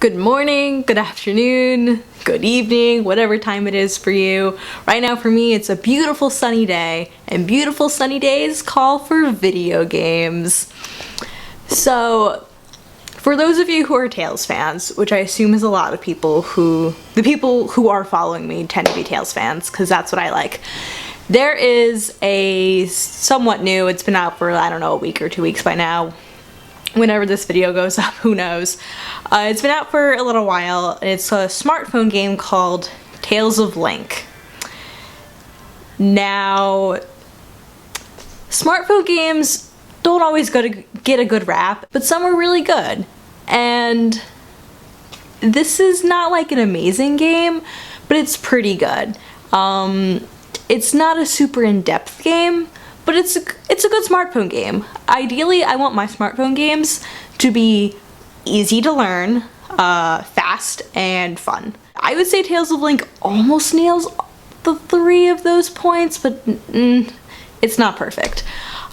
Good morning, good afternoon, good evening, whatever time it is for you. Right now for me, it's a beautiful sunny day, and beautiful sunny days call for video games. So, for those of you who are Tales fans, which I assume is a lot of people the people who are following me tend to be Tales fans, because that's what I like. There is a somewhat new, it's been out for, I don't know, a week or 2 weeks by now. Whenever this video goes up, who knows. It's been out for a little while. It's a smartphone game called Tales of Link. Now, smartphone games don't always get a good rap, but some are really good. And this is not like an amazing game, but it's pretty good. It's not a super in-depth game, but it's a good smartphone game. Ideally, I want my smartphone games to be easy to learn, fast, and fun. I would say Tales of Link almost nails the 3 of those points, but it's not perfect.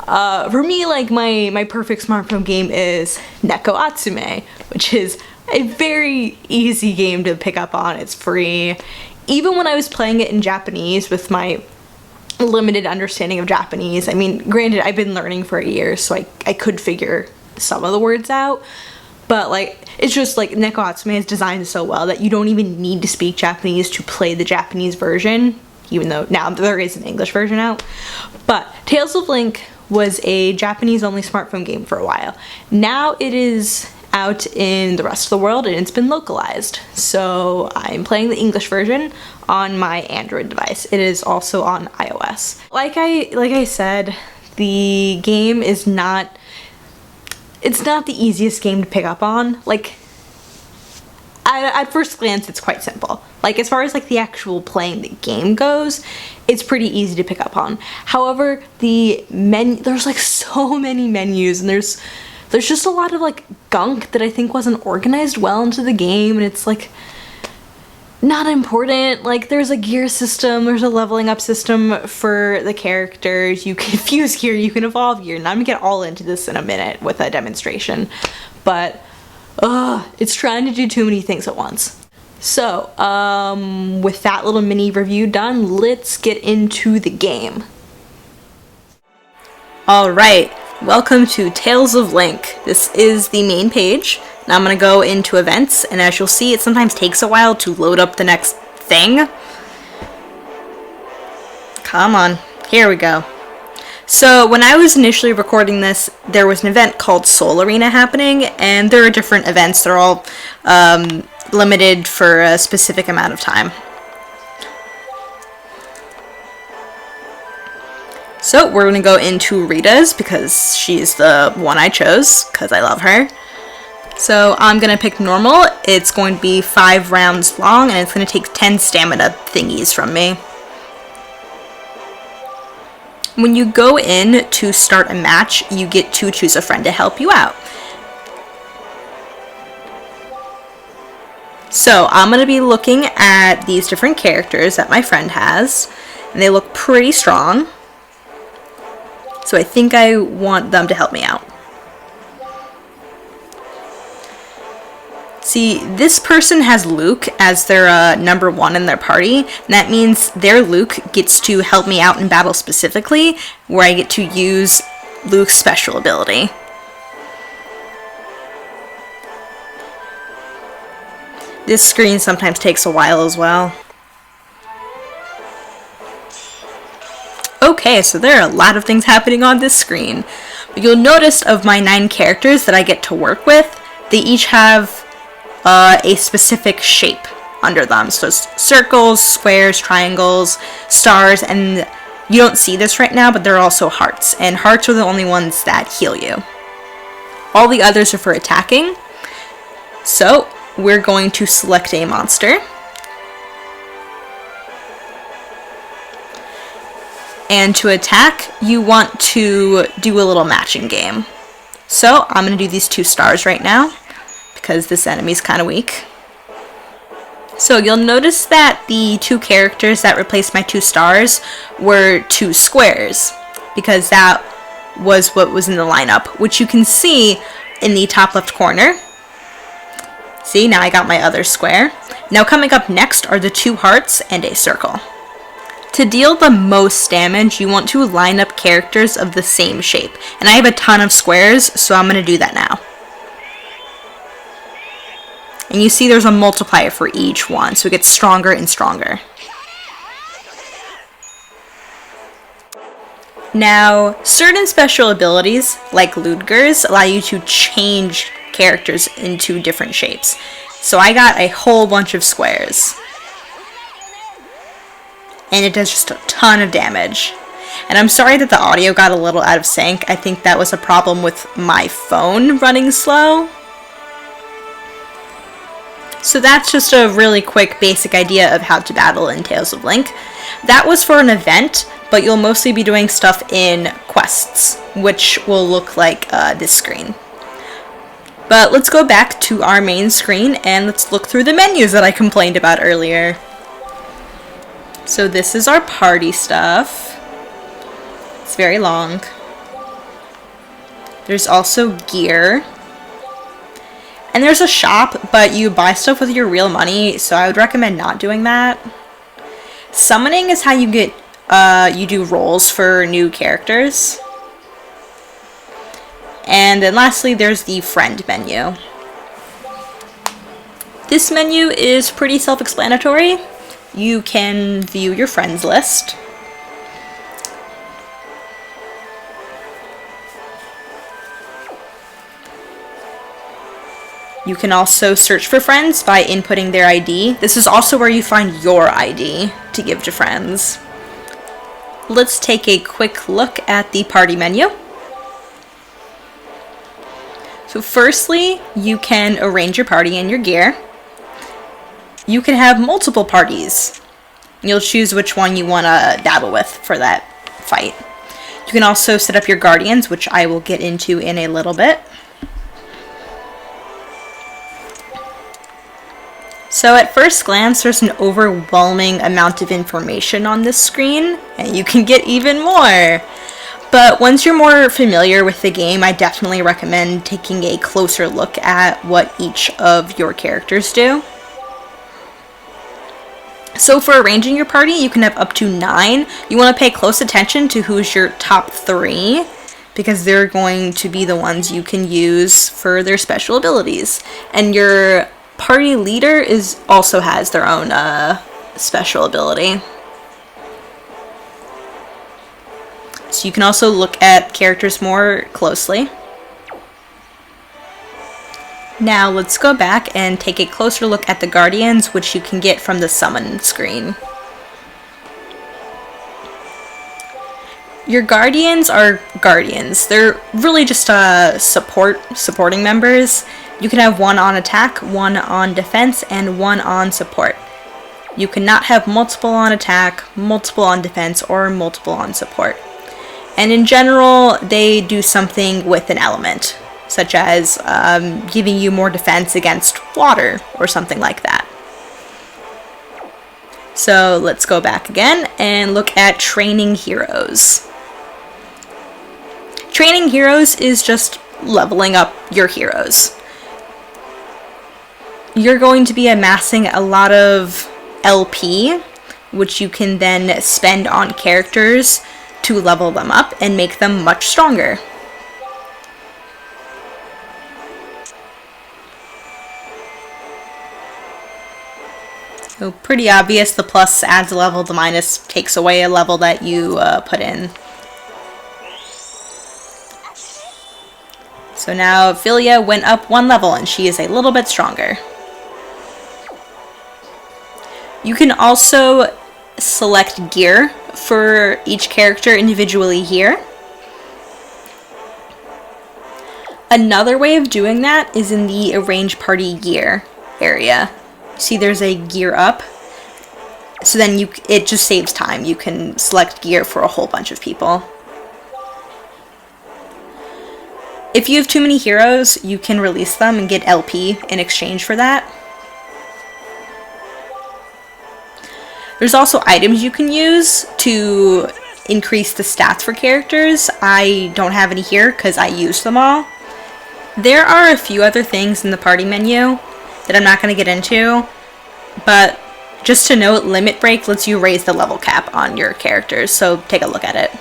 For me, like, my perfect smartphone game is Neko Atsume, which is a very easy game to pick up on. It's free. Even when I was playing it in Japanese with my limited understanding of Japanese, I mean, granted, I've been learning for a year, so I could figure some of the words out, but like, it's just like Neko Atsume is designed so well that you don't even need to speak Japanese to play the Japanese version, even though now there is an English version out. But Tales of Link was a Japanese-only smartphone game for a while. Now it is out in the rest of the world and it's been localized. So I'm playing the English version on my Android device. It is also on iOS. Like I said, the game is not the easiest game to pick up on. Like, at first glance, it's quite simple. Like, as far as like the actual playing the game goes, it's pretty easy to pick up on. However, there's like so many menus, and there's just a lot of like gunk that I think wasn't organized well into the game, and it's like not important. Like, there's a gear system, there's a leveling up system for the characters, you can fuse gear, you can evolve gear, and I'm gonna get all into this in a minute with a demonstration, but it's trying to do too many things at once. So, with that little mini review done, let's get into the game. Alright, welcome to Tales of Link. This is the main page. Now I'm going to go into events, and as you'll see, it sometimes takes a while to load up the next thing. Come on, here we go. So when I was initially recording this, there was an event called Soul Arena happening, and there are different events. They're all limited for a specific amount of time. So we're going to go into Rita's because she's the one I chose because I love her. So I'm going to pick normal. It's going to be 5 rounds long, and it's going to take 10 stamina thingies from me. When you go in to start a match, you get to choose a friend to help you out. So I'm going to be looking at these different characters that my friend has, and they look pretty strong. So I think I want them to help me out. See, this person has Luke as their number 1 in their party, and that means their Luke gets to help me out in battle specifically, where I get to use Luke's special ability. This screen sometimes takes a while as well. Okay, so there are a lot of things happening on this screen. But you'll notice of my 9 characters that I get to work with, they each have a specific shape under them. So it's circles, squares, triangles, stars, and you don't see this right now, but there are also hearts. And hearts are the only ones that heal you. All the others are for attacking. So we're going to select a monster. And to attack, you want to do a little matching game. So I'm going to do these 2 stars right now, because this enemy's kind of weak. So you'll notice that the 2 characters that replaced my 2 stars were 2 squares, because that was what was in the lineup, which you can see in the top left corner. See, now I got my other square. Now coming up next are the 2 hearts and a circle. To deal the most damage, you want to line up characters of the same shape. And I have a ton of squares, so I'm going to do that now. And you see there's a multiplier for each one, so it gets stronger and stronger. Now, certain special abilities, like Ludger's, allow you to change characters into different shapes. So I got a whole bunch of squares. And it does just a ton of damage. And I'm sorry that the audio got a little out of sync. I think that was a problem with my phone running slow. So that's just a really quick basic idea of how to battle in Tales of Link. That was for an event, but you'll mostly be doing stuff in quests, which will look like this screen. But let's go back to our main screen and let's look through the menus that I complained about earlier. So this is our party stuff. It's very long. There's also gear. And there's a shop, but you buy stuff with your real money, so I would recommend not doing that. Summoning is how you get, you do rolls for new characters. And then lastly, there's the friend menu. This menu is pretty self-explanatory. You can view your friends list. You can also search for friends by inputting their ID. This is also where you find your ID to give to friends. Let's take a quick look at the party menu. So firstly, you can arrange your party and your gear. You can have multiple parties. You'll choose which one you want to battle with for that fight. You can also set up your guardians, which I will get into in a little bit. So at first glance, there's an overwhelming amount of information on this screen, and you can get even more. But once you're more familiar with the game, I definitely recommend taking a closer look at what each of your characters do. So for arranging your party, you can have up to 9. You want to pay close attention to who's your top 3, because they're going to be the ones you can use for their special abilities. And your party leader also has their own special ability. So you can also look at characters more closely. Now let's go back and take a closer look at the guardians, which you can get from the summon screen. Your guardians are guardians. They're really just supporting members. You can have 1 on attack, 1 on defense, and 1 on support. You cannot have multiple on attack, multiple on defense, or multiple on support. And in general, they do something with an element, such as giving you more defense against water or something like that. So let's go back again and look at training heroes. Training heroes is just leveling up your heroes. You're going to be amassing a lot of LP, which you can then spend on characters to level them up and make them much stronger. So pretty obvious, the plus adds a level, the minus takes away a level that you put in. So now Philia went up 1 level and she is a little bit stronger. You can also select gear for each character individually here. Another way of doing that is in the Arrange Party Gear area. See, there's a gear up. So then it just saves time. You can select gear for a whole bunch of people. If you have too many heroes, you can release them and get LP in exchange for that. There's also items you can use to increase the stats for characters. I don't have any here because I used them all. There are a few other things in the party menu. that I'm not going to get into, but just to note, Limit Break lets you raise the level cap on your characters, so take a look at it.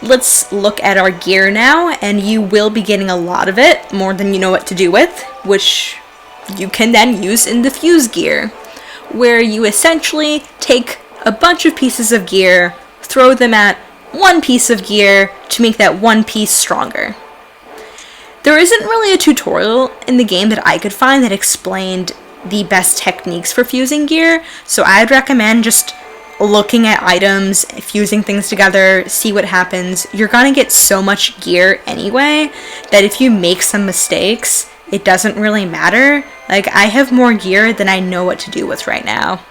Let's look at our gear now, and you will be getting a lot of it, more than you know what to do with, which you can then use in the Fuse gear, where you essentially take a bunch of pieces of gear, throw them at one piece of gear to make that one piece stronger. There isn't really a tutorial in the game that I could find that explained the best techniques for fusing gear, so I'd recommend just looking at items, fusing things together, see what happens. You're gonna get so much gear anyway that if you make some mistakes, it doesn't really matter. Like, I have more gear than I know what to do with right now.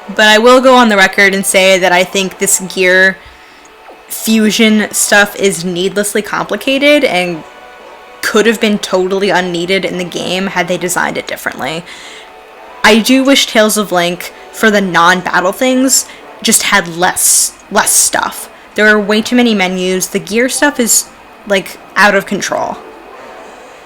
But I will go on the record and say that I think this gear fusion stuff is needlessly complicated and could have been totally unneeded in the game had they designed it differently. I do wish Tales of Link, for the non-battle things, just had less stuff. There are way too many menus. The gear stuff is, like, out of control.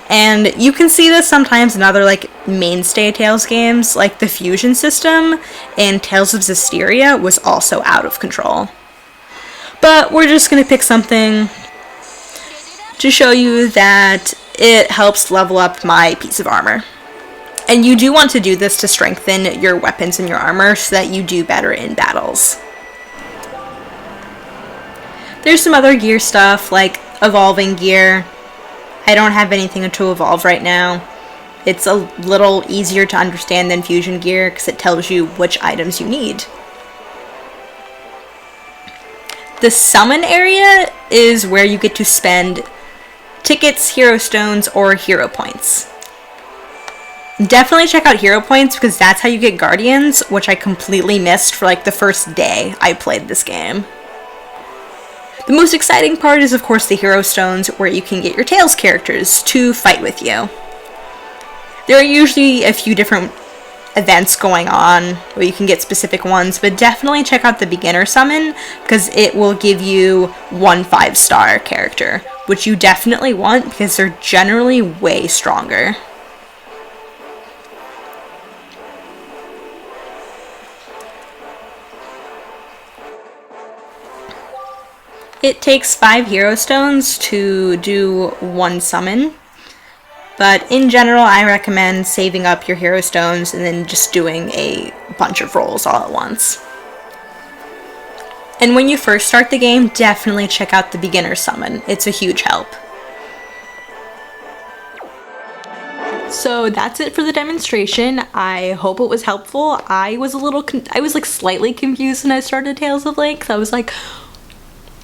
And you can see this sometimes in other, like, mainstay Tales games, like the fusion system in Tales of Zestiria was also out of control. But we're just going to pick something to show you that it helps level up my piece of armor. And you do want to do this to strengthen your weapons and your armor so that you do better in battles. There's some other gear stuff, like evolving gear. I don't have anything to evolve right now. It's a little easier to understand than fusion gear because it tells you which items you need. The summon area is where you get to spend tickets, hero stones, or hero points. Definitely check out hero points because that's how you get guardians, which I completely missed for like the first day I played this game. The most exciting part is of course the hero stones, where you can get your Tales characters to fight with you. There are usually a few different events going on where you can get specific ones, but definitely check out the beginner summon because it will give you one 5-star character, which you definitely want because they're generally way stronger. It takes 5 hero stones to do one summon, but in general I recommend saving up your hero stones and then just doing a bunch of rolls all at once. And when you first start the game, definitely check out the beginner summon. It's a huge help. So that's it for the demonstration. I hope it was helpful. I was slightly confused when I started Tales of Link. I was like,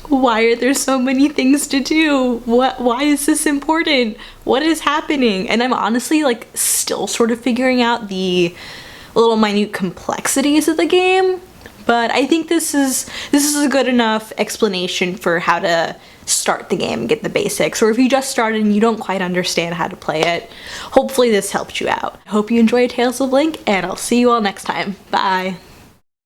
why are there so many things to do? Why is this important? What is happening? And I'm honestly like still sort of figuring out the little minute complexities of the game, but I think this is a good enough explanation for how to start the game and get the basics, or if you just started and you don't quite understand how to play it, hopefully this helped you out. I hope you enjoyed Tales of Link, and I'll see you all next time. Bye!